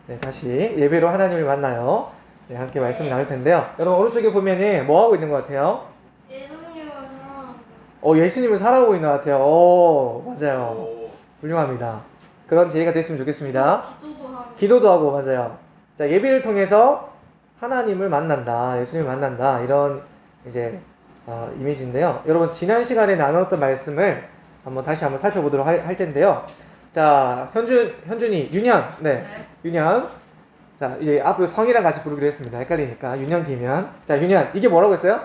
네, 다시 예배로 하나님을 만나요. 네, 함께 말씀 나눌 텐데요. 여러분 오른쪽에 보면은 뭐 하고 있는 것 같아요? 예수님을 사랑합니다. 예수님을 살아오고 있는 것 같아요. 맞아요. 훌륭합니다. 그런 제의가 됐으면 좋겠습니다. 기도도 하고. 기도도 하고 맞아요. 자, 예배를 통해서 하나님을 만난다, 예수님을 만난다 이런 이제 이미지인데요. 여러분 지난 시간에 나눴던 말씀을 다시 한번 살펴보도록 할 텐데요. 자, 현준이, 윤현, 네, 윤현. 자, 이제 앞으로 성이랑 같이 부르기로 했습니다. 헷갈리니까 윤현, 김현. 자, 윤현, 이게 뭐라고 했어요?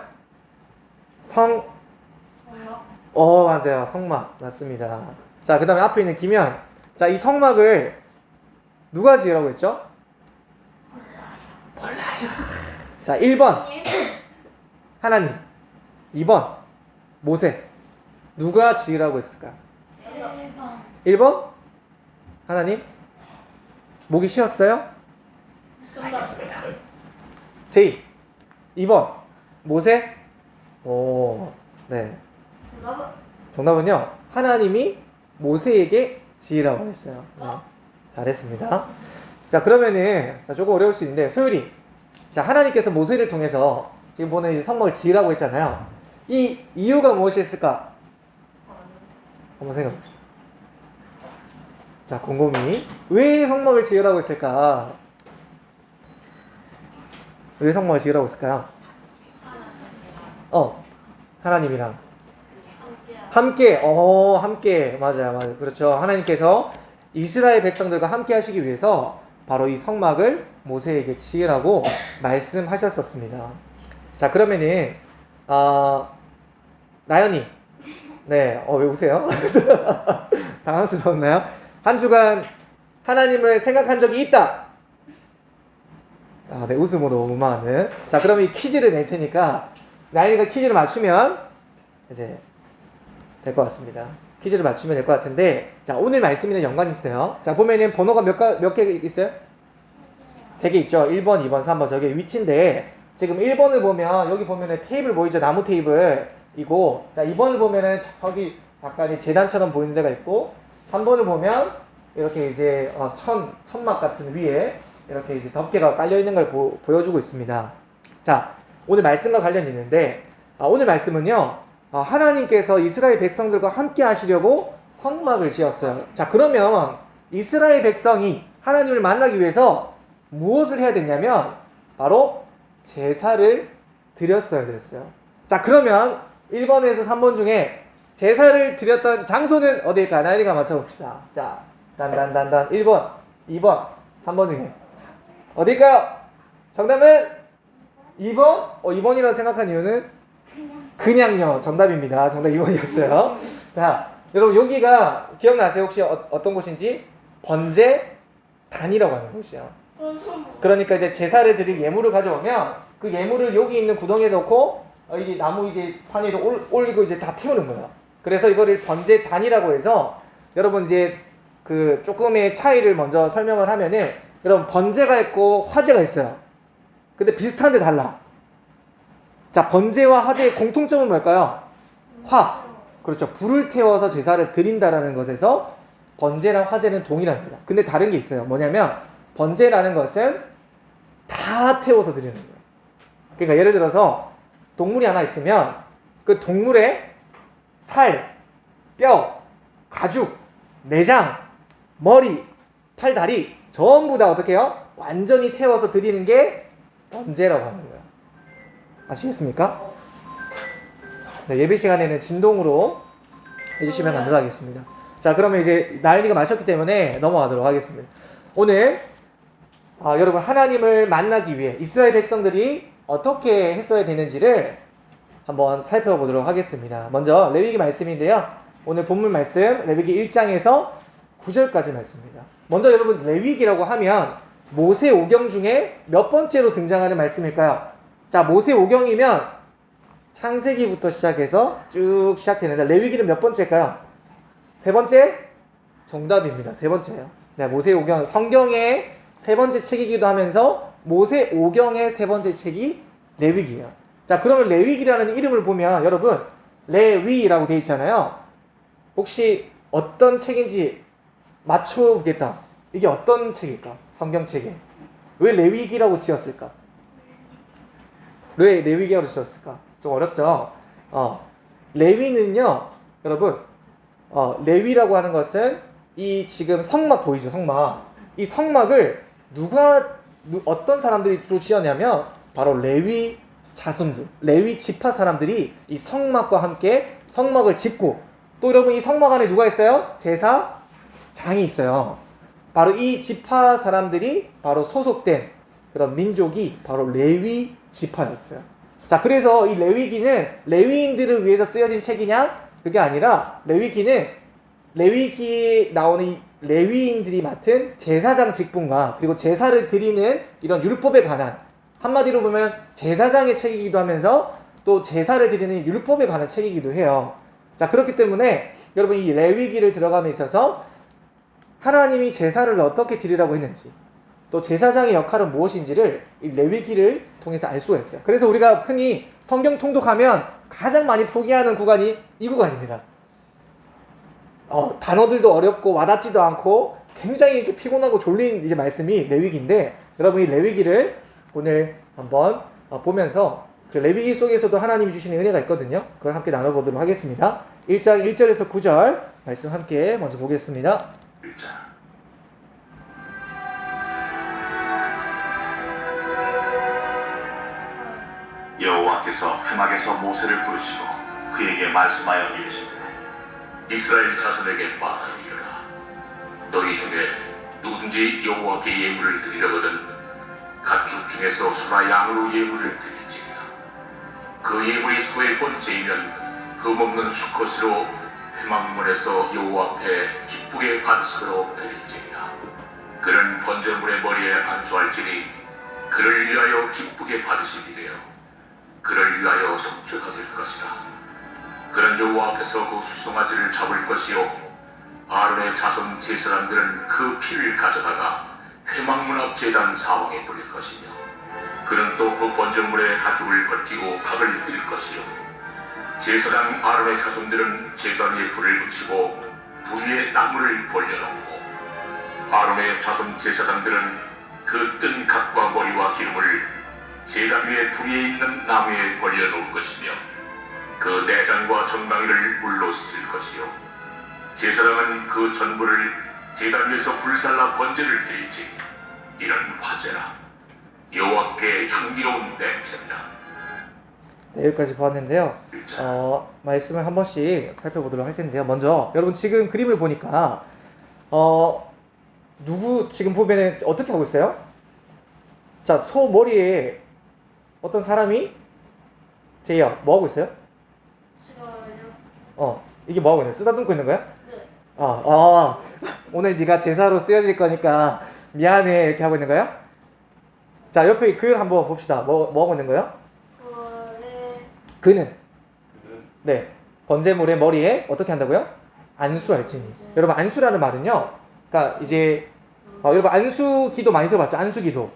맞아요. 성막 맞습니다. 자, 그 다음에 앞에 있는 김현. 자, 이 성막을 누가 지으라고 했죠? 몰라요. 자, 1번 하나님, 2번 모세. 누가 지으라고 했을까? 1번 하나님. 목이 쉬었어요? 알겠습니다. 제이 2번 모세. 네. 정답은요, 하나님이 모세에게 지으라고 했어요. 네. 잘했습니다. 자, 그러면은 조금 어려울 수 있는데 소율이, 자, 하나님께서 모세를 통해서 지금 보는 이제 성막을 지으라고 했잖아요. 이 이유가 무엇이었을까? 한번 생각해 봅시다. 자, 곰곰이 왜 성막을 지으라고 했을까? 왜 성막을 지으라고 했을까요? 하나님이랑 함께. 함께. 맞아요. 그렇죠. 하나님께서 이스라엘 백성들과 함께 하시기 위해서 바로 이 성막을 모세에게 지으라고 말씀하셨었습니다. 자, 그러면은 나연이, 네, 왜 우세요? 당황스러웠나요? 한 주간 하나님을 생각한 적이 있다. 네, 웃음으로 무마하는. 자, 그럼 이 퀴즈를 낼 테니까 나연이가 퀴즈를 맞추면 이제 될 것 같습니다. 퀴즈를 맞추면 될 것 같은데, 자, 오늘 말씀이랑 연관이 있어요. 자, 보면은 번호가 몇 개 있어요? 3개 있죠. 1번, 2번, 3번. 저게 위치인데, 지금 1번을 보면, 여기 보면은 테이블 보이죠? 나무 테이블이고, 자, 2번을 보면은 저기 약간 재단처럼 보이는 데가 있고, 3번을 보면 이렇게 이제 천막 같은 위에 이렇게 이제 덮개가 깔려 있는 걸 보여주고 있습니다. 자, 오늘 말씀과 관련이 있는데, 오늘 말씀은요, 하나님께서 이스라엘 백성들과 함께 하시려고 성막을 지었어요. 자, 그러면 이스라엘 백성이 하나님을 만나기 위해서 무엇을 해야 됐냐면 바로 제사를 드렸어야 됐어요. 자, 그러면 1번에서 3번 중에 제사를 드렸던 장소는 어디일까? 나연이가 맞춰봅시다. 자, 단단단단 1번, 2번, 3번 중에 어딜까요? 정답은 2번? 2번이라고 생각한 이유는? 그냥요. 정답입니다. 정답 2번이었어요. 자, 여러분 여기가 기억나세요? 혹시 어떤 곳인지? 번제단이라고 하는 곳이요. 그러니까 이제 제사를 드릴 예물을 가져오면 그 예물을 여기 있는 구덩이에 넣고 이제 나무 이제 판에도 올리고 이제 다 태우는 거예요. 그래서 이거를 번제단이라고 해서, 여러분 이제 그 조금의 차이를 먼저 설명을 하면은, 여러분 번제가 있고 화제가 있어요. 근데 비슷한데 달라. 자, 번제와 화제의 공통점은 뭘까요? 그렇죠. 불을 태워서 제사를 드린다라는 것에서 번제랑 화제는 동일합니다. 근데 다른 게 있어요. 뭐냐면 번제라는 것은 다 태워서 드리는 거예요. 그러니까 예를 들어서 동물이 하나 있으면 그 동물의 살, 뼈, 가죽, 내장, 머리, 팔, 다리 전부 다 어떻게 해요? 완전히 태워서 드리는 게 번제라고 하는 거예요. 아시겠습니까? 네, 예배 시간에는 진동으로 해주시면 감사하겠습니다. 자, 그러면 이제 나연이가 마셨기 때문에 넘어가도록 하겠습니다. 오늘 여러분 하나님을 만나기 위해 이스라엘 백성들이 어떻게 했어야 되는지를 한번 살펴보도록 하겠습니다. 먼저 레위기 말씀인데요. 오늘 본문 말씀 레위기 1장에서 9절까지 말씀입니다. 먼저 여러분 레위기라고 하면 모세 오경 중에 몇 번째로 등장하는 말씀일까요? 자, 모세 오경이면 창세기부터 시작해서 쭉 시작되는데 레위기는 몇 번째일까요? 3번째? 정답입니다. 3번째예요. 네, 모세 오경, 성경의 3번째 책이기도 하면서 모세 오경의 3번째 책이 레위기예요. 자, 그러면 레위기라는 이름을 보면 여러분 레위라고 되어 있잖아요. 혹시 어떤 책인지 맞춰보겠다. 이게 어떤 책일까? 성경책에. 왜 레위기라고 지었을까? 왜 레위기라고 지었을까? 좀 어렵죠? 레위는요, 여러분, 레위라고 하는 것은 이 지금 성막 보이죠? 성막. 이 성막을 어떤 사람들이 주로 지었냐면 바로 레위 자손들, 레위 지파 사람들이 이 성막과 함께 성막을 짓고, 또 여러분 이 성막 안에 누가 있어요? 제사장이 있어요. 바로 이 지파 사람들이 바로 소속된 그런 민족이 바로 레위 지파였어요. 자, 그래서 이 레위기는 레위인들을 위해서 쓰여진 책이냐? 그게 아니라 레위기에 나오는 이 레위인들이 맡은 제사장 직분과 그리고 제사를 드리는 이런 율법에 관한, 한마디로 보면 제사장의 책이기도 하면서 또 제사를 드리는 율법에 관한 책이기도 해요. 자, 그렇기 때문에 여러분 이 레위기를 들어감에 있어서 하나님이 제사를 어떻게 드리라고 했는지, 또 제사장의 역할은 무엇인지를 이 레위기를 통해서 알 수가 있어요. 그래서 우리가 흔히 성경 통독하면 가장 많이 포기하는 구간이 이 구간입니다. 단어들도 어렵고 와닿지도 않고 굉장히 이렇게 피곤하고 졸린 이제 말씀이 레위기인데, 여러분 이 레위기를 오늘 한번 보면서 그 레위기 속에서도 하나님이 주시는 은혜가 있거든요. 그걸 함께 나눠보도록 하겠습니다. 1장 1절에서 9절 말씀 함께 먼저 보겠습니다. 1장 여호와께서 회막에서 모세를 부르시고 그에게 말씀하여 이르시되 이스라엘 자손에게 말하여 이르라. 너희 중에 누구든지 여호와께 예물을 드리려거든 가축 중에서 소나 양으로 예물을 드릴지니라. 그 예물이 소의 번제이면 흠없는 수컷으로 회막문에서 여호와 앞에 기쁘게 받으시도록 드릴지니라. 그는 번제물의 머리에 안수할지니 그를 위하여 기쁘게 받으심이 되어 그를 위하여 속죄가 될 것이라. 그는 여호와 앞에서 그 수송아지를 잡을 것이요 아론의 자손 제사장들은 그 피를 가져다가 회막문 앞 제단 사방에 뿌릴 것이며 그는 또 그 번제물의 가죽을 벗기고 각을 뜰 것이요 제사장 아론의 자손들은 제단 위에 불을 붙이고 불 위에 나무를 벌려놓고 아론의 자손 제사장들은 그 뜬 각과 머리와 기름을 제단 위에 불 위에 있는 나무에 벌려놓을 것이며 그 내장과 정강이를 물로 씻을 것이요 제사장은 그 전부를 제단 위에서 불살라 번제를 드리지. 이는 화제라. 여호와께 향기로운 냄새다. 네, 여기까지 보았는데요. 말씀을 한 번씩 살펴보도록 할 텐데요. 먼저 여러분 지금 그림을 보니까 누구 지금 보면은 어떻게 하고 있어요? 자, 소 머리에 어떤 사람이 제이야 뭐 하고 있어요? 싫어요. 이게 뭐 하고 있는 거야? 쓰다듬고 있는 거야? 네. 오늘 네가 제사로 쓰여질 거니까 미안해 이렇게 하고 있는 거야? 자, 옆에 글 한번 봅시다. 뭐 하고 있는 거야? 그는 네, 번제물의 머리에 어떻게 한다고요? 안수할지니. 여러분 안수라는 말은요, 그러니까 이제 여러분 안수기도 많이 들어봤죠? 안수기도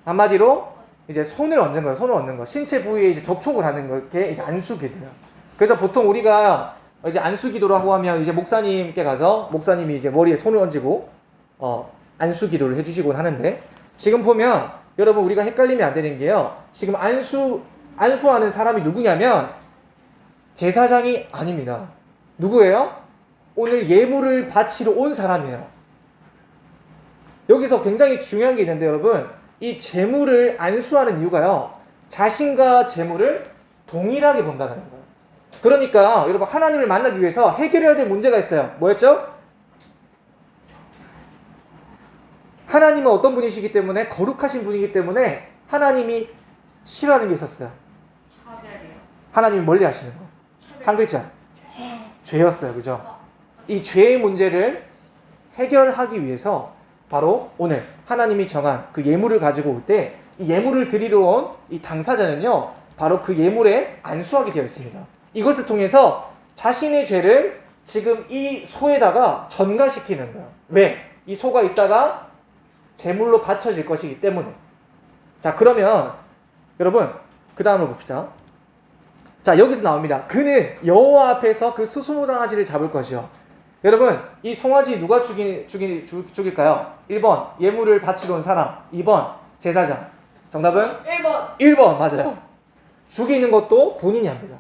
한마디로 이제 손을 얹는 거예요. 손을 얹는 거, 신체 부위에 이제 접촉을 하는 게 이제 안수기도예요. 그래서 보통 우리가 이제 안수기도라고 하면 이제 목사님께 가서 목사님이 이제 머리에 손을 얹고 안수기도를 해주시곤 하는데, 지금 보면 여러분 우리가 헷갈리면 안 되는 게요, 지금 안수하는 사람이 누구냐면 제사장이 아닙니다. 누구예요? 오늘 예물을 바치러 온 사람이에요. 여기서 굉장히 중요한 게 있는데 여러분, 이 제물을 안수하는 이유가요, 자신과 제물을 동일하게 본다는 거예요. 그러니까 여러분 하나님을 만나기 위해서 해결해야 될 문제가 있어요. 뭐였죠? 하나님은 어떤 분이시기 때문에, 거룩하신 분이기 때문에 하나님이 싫어하는 게 있었어요. 차별이요. 하나님이 멀리 하시는 거. 한 글자. 죄였어요. 그죠? 이 죄의 문제를 해결하기 위해서 바로 오늘 하나님이 정한 그 예물을 가지고 올 때, 이 예물을 드리러 온 이 당사자는요, 바로 그 예물에 안수하게 되어 있습니다. 이것을 통해서 자신의 죄를 지금 이 소에다가 전가시키는 거예요. 왜? 이 소가 있다가 제물로 바쳐질 것이기 때문에. 자, 그러면 여러분 그 다음을 봅시다. 자, 여기서 나옵니다. 그는 여호와 앞에서 그 수송아지를 잡을 것이요. 여러분, 이 송아지 누가 죽일까요? 1번 예물을 바치러 온 사람, 2번 제사장. 정답은 1번. 1번 맞아요. 죽이는 것도 본인이 합니다.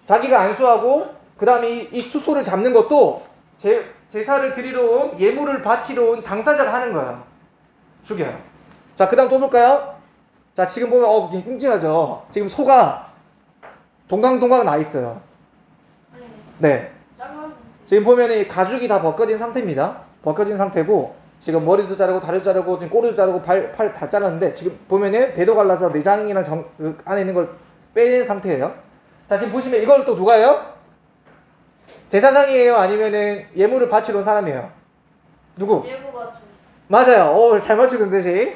자기가 안수하고 그 다음에 이 수소를 잡는 것도 제사를 드리러 온, 예물을 바치러 온 당사자가 하는 거예요. 죽여요. 자, 그 다음 또 볼까요? 자, 지금 보면 끔찍하죠. 지금 소가 동강동강 나 있어요. 네. 짱한. 지금 보면 이 가죽이 다 벗겨진 상태입니다. 벗겨진 상태고 지금 머리도 자르고 다리도 자르고 지금 꼬리도 자르고 팔 다 자르는데 지금 보면은 배도 갈라서 내장이랑 그 안에 있는 걸 빼낸 상태예요. 자, 지금 보시면 이걸 또 누가 해요? 제사장이에요? 아니면은 예물을 바치러 온 사람이에요? 누구? 예고 맞춤. 맞아요. 잘 맞추고 계시.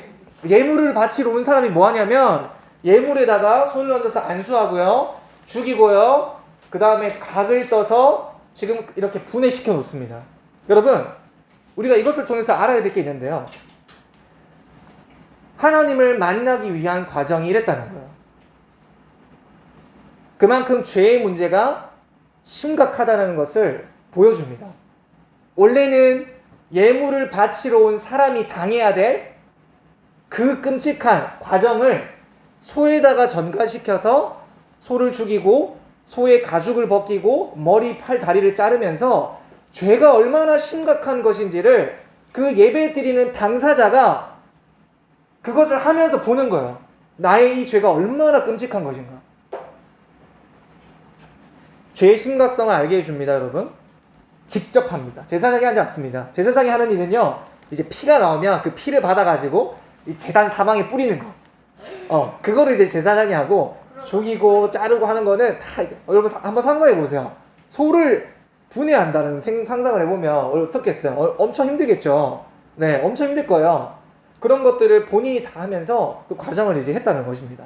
예물을 바치러 온 사람이 뭐 하냐면 예물에다가 손을 얹어서 안수하고요. 죽이고요. 그 다음에 각을 떠서 지금 이렇게 분해시켜 놓습니다. 여러분, 우리가 이것을 통해서 알아야 될 게 있는데요. 하나님을 만나기 위한 과정이 이랬다는 거예요. 그만큼 죄의 문제가 심각하다는 것을 보여줍니다. 원래는 예물을 바치러 온 사람이 당해야 될 그 끔찍한 과정을 소에다가 전가시켜서 소를 죽이고 소의 가죽을 벗기고 머리, 팔, 다리를 자르면서 죄가 얼마나 심각한 것인지를 그 예배 드리는 당사자가 그것을 하면서 보는 거예요. 나의 이 죄가 얼마나 끔찍한 것인가. 죄의 심각성을 알게 해줍니다, 여러분. 직접 합니다. 제사장이 하지 않습니다. 제사장이 하는 일은요, 이제 피가 나오면 그 피를 받아가지고 이 제단 사방에 뿌리는 거. 그거를 이제 제사장이 하고, 죽이고 자르고 하는 거는 다, 여러분 한번 상상해 보세요. 소를 분해한다는 상상을 해보면 어떻겠어요? 엄청 힘들겠죠? 네, 엄청 힘들 거예요. 그런 것들을 본인이 다 하면서 그 과정을 이제 했다는 것입니다.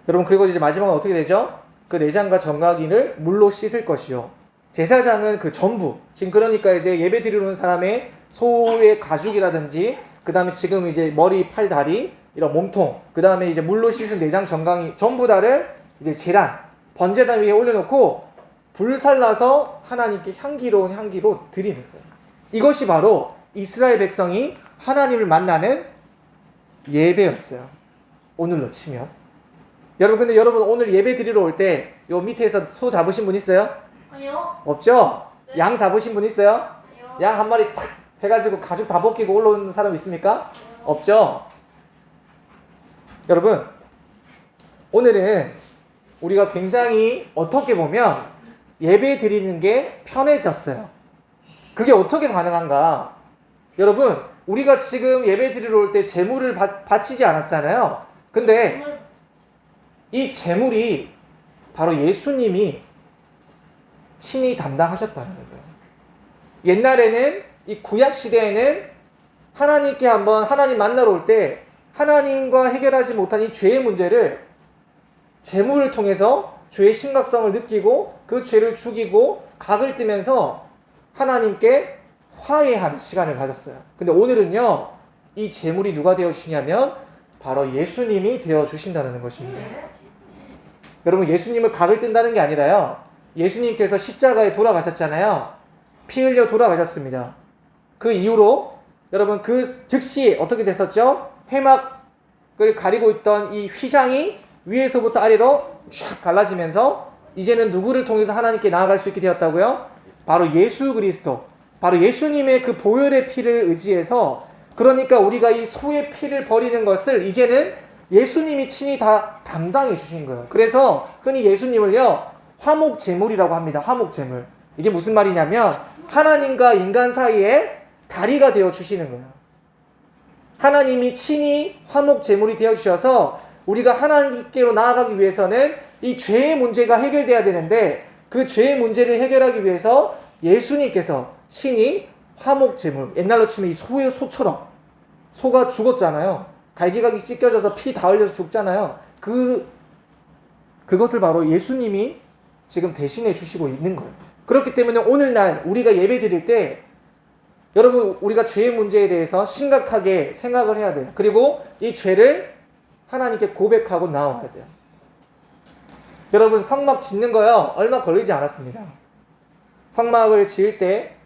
여러분, 그리고 이제 마지막은 어떻게 되죠? 그 내장과 정가기를 물로 씻을 것이요. 제사장은 그 전부, 지금 그러니까 이제 예배 드리러 온 사람의 소의 가죽이라든지, 그 다음에 지금 이제 머리, 팔, 다리, 이런 몸통, 그 다음에 이제 물로 씻은 내장, 정강이 전부 다를 이제 제단, 번제단 위에 올려놓고 불살라서 하나님께 향기로운 향기로 드리는 거예요. 이것이 바로 이스라엘 백성이 하나님을 만나는 예배였어요. 오늘로 치면. 여러분, 근데 여러분 오늘 예배 드리러 올 때 요 밑에서 소 잡으신 분 있어요? 아니요. 없죠? 네. 양 잡으신 분 있어요? 아니요. 양 한 마리 탁 해가지고 가죽 다 벗기고 올라오는 사람 있습니까? 없죠? 여러분, 오늘은 우리가 굉장히 어떻게 보면 예배 드리는 게 편해졌어요. 그게 어떻게 가능한가? 여러분, 우리가 지금 예배 드리러 올 때 제물을 바치지 않았잖아요. 근데 이 제물이 바로 예수님이 친히 담당하셨다는 거예요. 옛날에는 이 구약 시대에는 하나님께 한번 하나님 만나러 올 때 하나님과 해결하지 못한 이 죄의 문제를 제물을 통해서 죄의 심각성을 느끼고 그 죄를 죽이고 각을 뜨면서 하나님께 화해하는 시간을 가졌어요. 근데 오늘은요, 이 제물이 누가 되어주시냐면 바로 예수님이 되어주신다는 것입니다. 여러분, 예수님을 각을 뜬다는 게 아니라요, 예수님께서 십자가에 돌아가셨잖아요. 피 흘려 돌아가셨습니다. 그 이후로 여러분 그 즉시 어떻게 됐었죠? 회막을 가리고 있던 이 휘장이 위에서부터 아래로 쫙 갈라지면서 이제는 누구를 통해서 하나님께 나아갈 수 있게 되었다고요? 바로 예수 그리스도, 바로 예수님의 그 보혈의 피를 의지해서, 그러니까 우리가 이 소의 피를 버리는 것을 이제는 예수님이 친히 다 담당해 주신 거예요. 그래서 흔히 예수님을요, 화목제물이라고 합니다. 화목제물. 이게 무슨 말이냐면 하나님과 인간 사이에 다리가 되어 주시는 거예요. 하나님이 친히 화목제물이 되어 주셔서 우리가 하나님께로 나아가기 위해서는 이 죄의 문제가 해결돼야 되는데, 그 죄의 문제를 해결하기 위해서 예수님께서 친히 화목제물, 옛날로 치면 이 소처럼, 소가 죽었잖아요. 갈기각이 찢겨져서 피 다 흘려서 죽잖아요. 그것을 바로 예수님이 지금 대신해 주시고 있는 거예요. 그렇기 때문에 오늘날 우리가 예배 드릴 때 여러분, 우리가 죄의 문제에 대해서 심각하게 생각을 해야 돼요. 그리고 이 죄를 하나님께 고백하고 나와야 돼요. 여러분, 성막 짓는 거요, 얼마 걸리지 않았습니다. 성막을 지을 때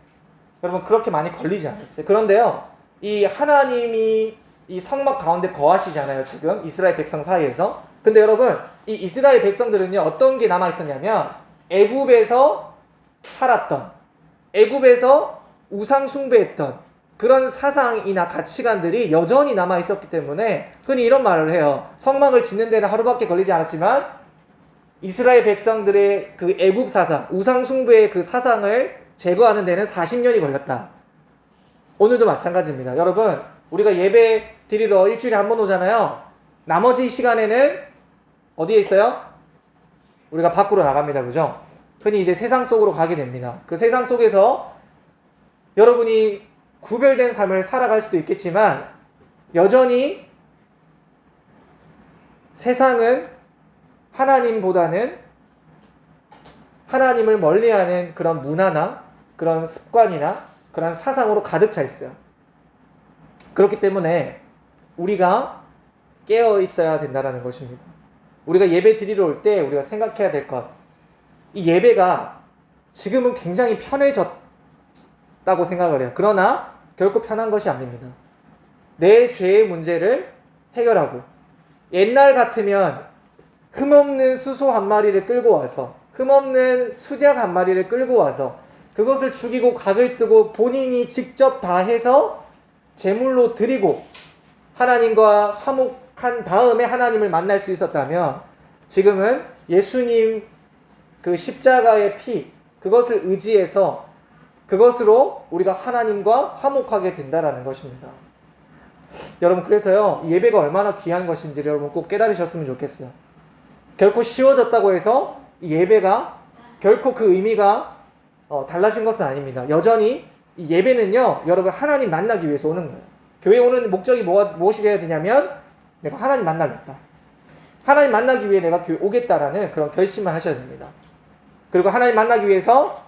여러분 그렇게 많이 걸리지 않았어요. 그런데요, 이 하나님이 이 성막 가운데 거하시잖아요, 지금 이스라엘 백성 사이에서. 근데 여러분, 이 이스라엘 백성들은요, 어떤 게 남아 있었냐면 애굽에서 살았던, 애굽에서 우상 숭배했던 그런 사상이나 가치관들이 여전히 남아 있었기 때문에 흔히 이런 말을 해요. 성막을 짓는 데는 하루밖에 걸리지 않았지만 이스라엘 백성들의 그 애굽 사상, 우상 숭배의 그 사상을 제거하는 데는 40년이 걸렸다. 오늘도 마찬가지입니다. 여러분, 우리가 예배 드리러 일주일에 한 번 오잖아요. 나머지 시간에는 어디에 있어요? 우리가 밖으로 나갑니다. 그죠? 흔히 이제 세상 속으로 가게 됩니다. 그 세상 속에서 여러분이 구별된 삶을 살아갈 수도 있겠지만 여전히 세상은 하나님보다는 하나님을 멀리하는 그런 문화나 그런 습관이나 그런 사상으로 가득 차 있어요. 그렇기 때문에 우리가 깨어 있어야 된다는 것입니다. 우리가 예배 드리러 올 때 우리가 생각해야 될 것, 이 예배가 지금은 굉장히 편해졌다고 생각을 해요. 그러나 결코 편한 것이 아닙니다. 내 죄의 문제를 해결하고, 옛날 같으면 흠없는 수소 한 마리를 끌고 와서, 흠없는 수작 한 마리를 끌고 와서 그것을 죽이고 각을 뜨고 본인이 직접 다 해서 제물로 드리고 하나님과 화목한 다음에 하나님을 만날 수 있었다면, 지금은 예수님 그 십자가의 피, 그것을 의지해서 그것으로 우리가 하나님과 화목하게 된다라는 것입니다. 여러분, 그래서요, 예배가 얼마나 귀한 것인지를 여러분 꼭 깨달으셨으면 좋겠어요. 결코 쉬워졌다고 해서 이 예배가 결코 그 의미가 달라진 것은 아닙니다. 여전히 이 예배는요, 여러분 하나님 만나기 위해서 오는 거예요. 교회 오는 목적이 무엇이 되어야 되냐면 내가 하나님 만나겠다, 하나님 만나기 위해 내가 교회 오겠다라는 그런 결심을 하셔야 됩니다. 그리고 하나님 만나기 위해서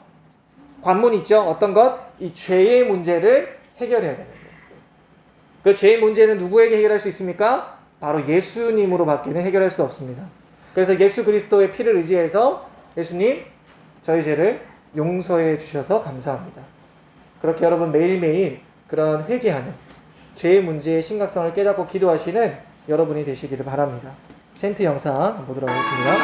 관문이 있죠. 어떤 것? 이 죄의 문제를 해결해야 되는 거예요. 그 죄의 문제는 누구에게 해결할 수 있습니까? 바로 예수님으로 밖에는 해결할 수 없습니다. 그래서 예수 그리스도의 피를 의지해서 예수님, 저희 죄를 용서해 주셔서 감사합니다. 그렇게 여러분 매일매일 그런 회개하는 죄의 문제의 심각성을 깨닫고 기도하시는 여러분이 되시기를 바랍니다. 센트 영상 보도록 하겠습니다.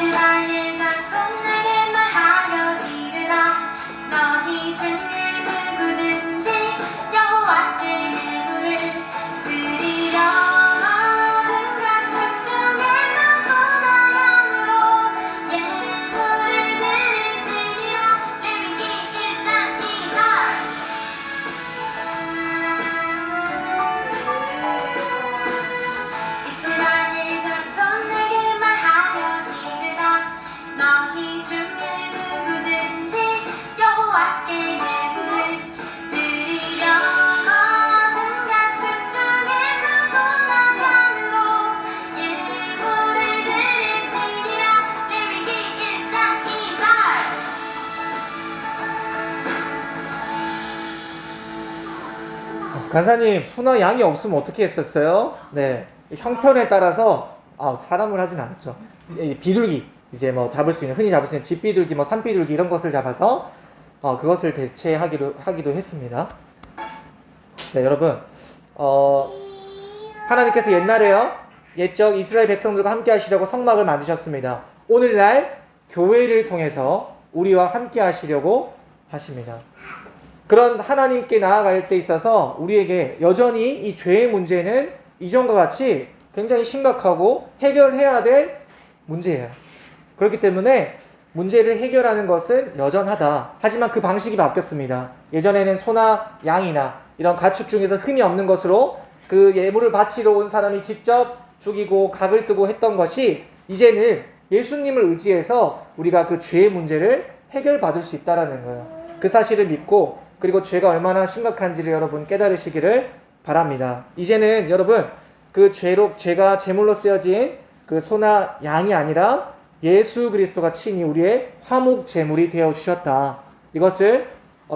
이스라엘 자손 내게 말하여 이르라. 너희 중에 누구든지 여호와께 예물을 드리려거든 가축 중에서 소나 양으로 예물을 드릴지니라. 레위기 1장 2절. 이스라엘 자손 내게 말하여 이르라. 너희 중에 누구든지 여호와께 예물을 드리려거든 가축 중에서 소나 양으로 예물을 드릴지니라. 레위기 1장 2절. 간사님, 소나 양이 없으면 어떻게 했었어요? 네, 형편에 따라서 사람을 하진 않았죠. 이제 비둘기, 이제 뭐 잡을 수 있는, 흔히 잡을 수 있는 집비둘기, 뭐 산비둘기 이런 것을 잡아서 그것을 하기도 했습니다. 네, 여러분, 하나님께서 옛날에요, 옛적 이스라엘 백성들과 함께 하시려고 성막을 만드셨습니다. 오늘날 교회를 통해서 우리와 함께 하시려고 하십니다. 그런 하나님께 나아갈 때 있어서 우리에게 여전히 이 죄의 문제는 이전과 같이 굉장히 심각하고 해결해야 될 문제예요. 그렇기 때문에 문제를 해결하는 것은 여전하다. 하지만 그 방식이 바뀌었습니다. 예전에는 소나 양이나 이런 가축 중에서 흠이 없는 것으로 그 예물을 바치러 온 사람이 직접 죽이고 각을 뜨고 했던 것이 이제는 예수님을 의지해서 우리가 그 죄의 문제를 해결받을 수 있다는 거예요. 그 사실을 믿고, 그리고 죄가 얼마나 심각한지를 여러분 깨달으시기를 바랍니다. 이제는 여러분 그 죄가 제물로 쓰여진 그 소나 양이 아니라 예수 그리스도가 친히 우리의 화목 제물이 되어 주셨다. 이것을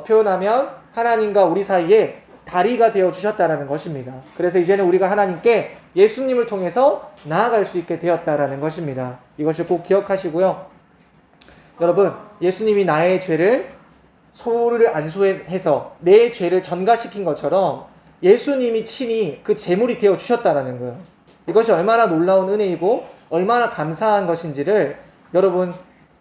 표현하면 하나님과 우리 사이에 다리가 되어 주셨다라는 것입니다. 그래서 이제는 우리가 하나님께 예수님을 통해서 나아갈 수 있게 되었다라는 것입니다. 이것을 꼭 기억하시고요. 여러분, 예수님이 나의 죄를 소를 안수해서 내 죄를 전가시킨 것처럼 예수님이 친히 그 제물이 되어 주셨다라는 거예요. 이것이 얼마나 놀라운 은혜이고 얼마나 감사한 것인지를 여러분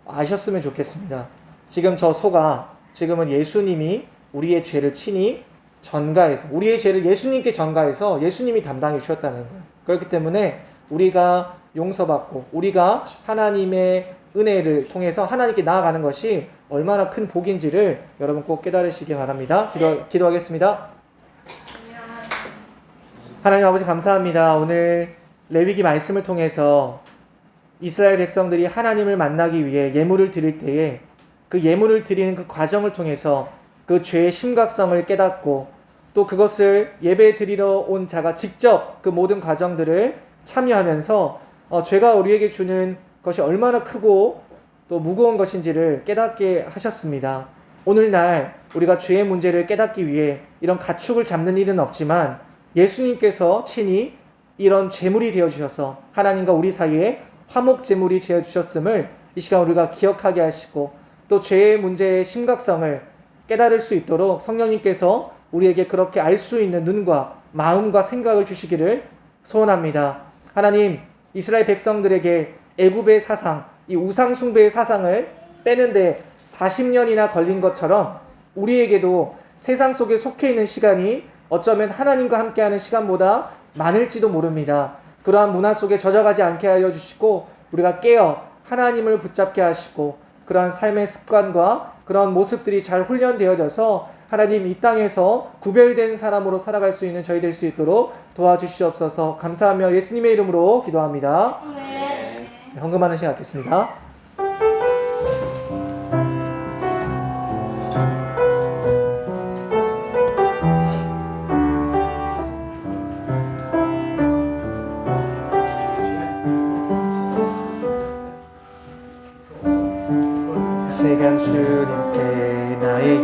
아셨으면 좋겠습니다. 지금 저 소가 지금은 예수님이 우리의 죄를 친히 전가해서 우리의 죄를 예수님께 전가해서 예수님이 담당해 주셨다는 거예요. 그렇기 때문에 우리가 용서받고 우리가 하나님의 은혜를 통해서 하나님께 나아가는 것이 얼마나 큰 복인지를 여러분 꼭 깨달으시기 바랍니다. 기도하겠습니다. 하나님 아버지 감사합니다. 오늘 레위기 말씀을 통해서 이스라엘 백성들이 하나님을 만나기 위해 예물을 드릴 때에 그 예물을 드리는 그 과정을 통해서 그 죄의 심각성을 깨닫고 또 그것을 예배 드리러 온 자가 직접 그 모든 과정들을 참여하면서 죄가 우리에게 주는 것이 얼마나 크고 또 무거운 것인지를 깨닫게 하셨습니다. 오늘날 우리가 죄의 문제를 깨닫기 위해 이런 가축을 잡는 일은 없지만 예수님께서 친히 이런 제물이 되어주셔서 하나님과 우리 사이에 화목 제물이 되어주셨음을 이 시간 우리가 기억하게 하시고 또 죄의 문제의 심각성을 깨달을 수 있도록 성령님께서 우리에게 그렇게 알 수 있는 눈과 마음과 생각을 주시기를 소원합니다. 하나님, 이스라엘 백성들에게 애굽의 사상, 이 우상 숭배의 사상을 빼는데 40년이나 걸린 것처럼 우리에게도 세상 속에 속해 있는 시간이 어쩌면 하나님과 함께하는 시간보다 많을지도 모릅니다. 그러한 문화 속에 젖어가지 않게 하여 주시고 우리가 깨어 하나님을 붙잡게 하시고 그러한 삶의 습관과 그런 모습들이 잘 훈련되어져서 하나님 이 땅에서 구별된 사람으로 살아갈 수 있는 저희 될 수 있도록 도와주시옵소서. 감사하며 예수님의 이름으로 기도합니다. 네, 헌금하는 시간 갖겠습니다. 시간 주님께 나의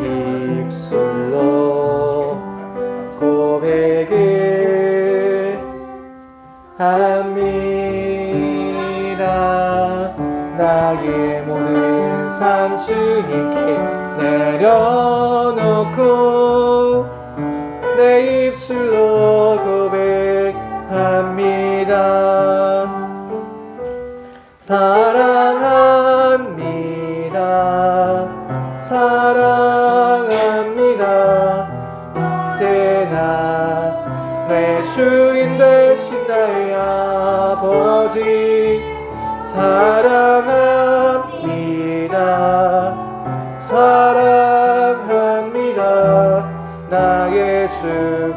입술로 고백을 합니다. 나의 모든 삶 주님께 내려놓고 내 입술로 고백합니다. 사랑합니다. 제나 내 주인 되신 나의 아버지 사랑합니다. 사랑합니다. 나의 주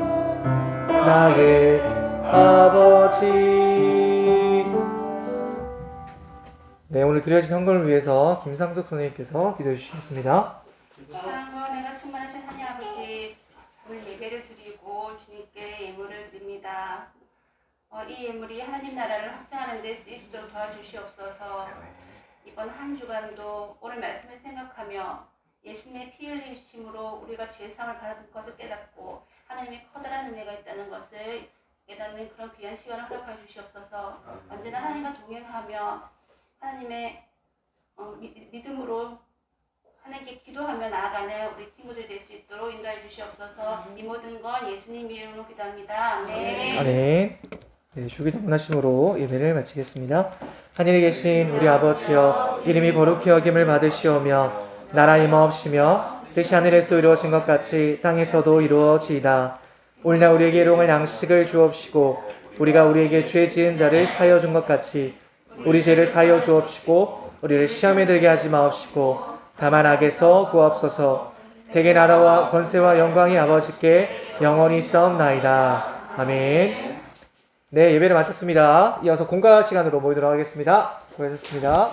나의 아버지. 네, 오늘 드려진 헌금을 위해서 김상숙 선생님께서 기도해 주시겠습니다. 사랑과 내가 충만하신 하나님 아버지, 오늘 예배를 드리고 주님께 예물을 드립니다. 이 예물이 하나님 나라를 확장하는 데 쓰이도록 도와주시옵소서. 이번 한 주간도 오늘 말씀을 생각하며 예수님의 피 흘리심으로 우리가 죄사함을 받은 것을 깨닫고 하나님의 커다란 은혜가 있다는 것을 깨닫는 그런 귀한 시간을 허락하여 주시옵소서. 언제나 하나님과 동행하며 하나님의 믿음으로 하나님께 기도하며 나아가는 우리 친구들 될 수 있도록 인도해 주시옵소서. 이 모든 건 예수님 이름으로 기도합니다. 아멘. 아멘. 네, 주기 동문하심으로 예배를 마치겠습니다. 하늘에 계신 우리 아버지여, 이름이 거룩히 여김을 받으시오며 나라 임하옵시며 뜻이 하늘에서 이루어진 것 같이 땅에서도 이루어지이다. 오늘날 우리에게 일용할 양식을 주옵시고 우리가 우리에게 죄 지은 자를 사하여 준 것 같이 우리 죄를 사하여 주옵시고 우리를 시험에 들게 하지 마옵시고 다만 악에서 구하옵소서. 대개 나라와 권세와 영광이 아버지께 영원히 있사옵나이다. 아멘. 네, 예배를 마쳤습니다. 이어서 공과 시간으로 모이도록 하겠습니다. 수고하셨습니다.